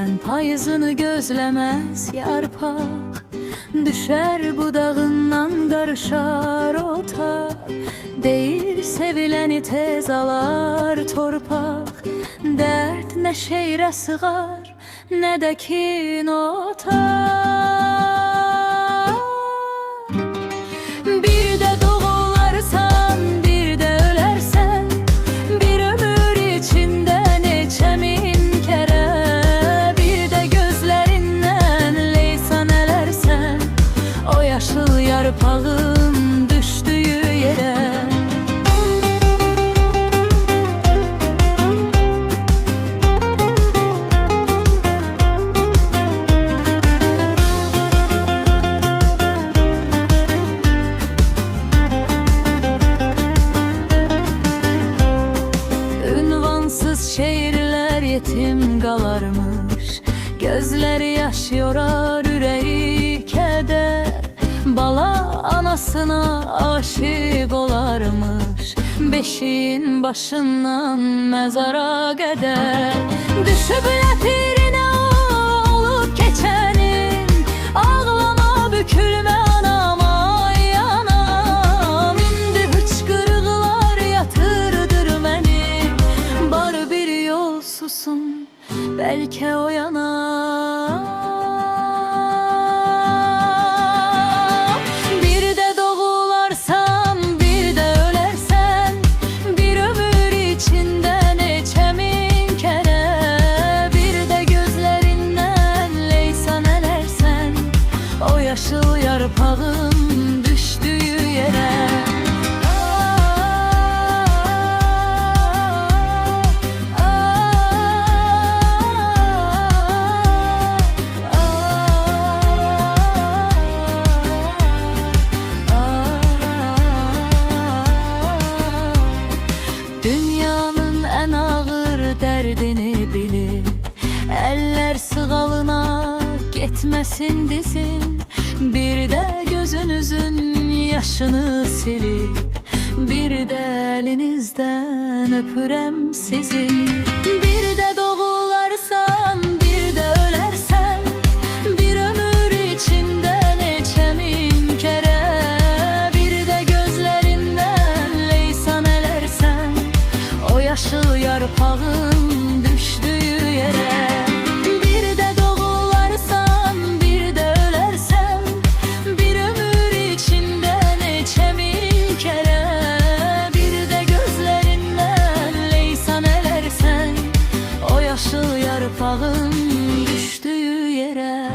Sen payızını gözlemez yarpak, düşer budağından qarışar otak. Deyir seviləni tez alar torpaq, dərd nə şeirə sığar, nə də kin otar. Bir də doğularsan, bir də ölərsən, bir ömür içində neçə min kərə. Bir də gözlərindən leysan ələrsən, o yaşıl yarpağın düşdüyü yerə. Şehirler yetim qalarmış, gözleri yaş yorar, ürəyi kədər. Bala anasına aşık olarmış, beşiğin başından məzara qədər. Düşüb ləpirinə olub keçənin, ağlama bükülmə anam, ay anam. İndi hıçqırıqlar yatırdır məni, bar bir yol susun, belki o yana. Bir de doğularsan, bir de ölersen, bir ömür içinde neçə min kere. Bir de gözlerinden leysan ələrsən, o yaşıl yarpağın düştüyü yere. Dünyanın en ağır derdini bilir, eller sığalına getməsin dizin. Bir de gözünüzün yaşını silip, bir de elinizden öpürem sizi. Bir de doğularsan, bir de ölersen, bir ömür içinde neçə min kere. Bir de gözlerinden leysan ələrsən, o yaşıl yarpağın düştüyü yere. Bir de doğularsan, bir de ölersen, bir ömür içinde neçə min kere. Bir de gözlerinden leysan ələrsən, o yaşıl yarpağın düştüyü yere.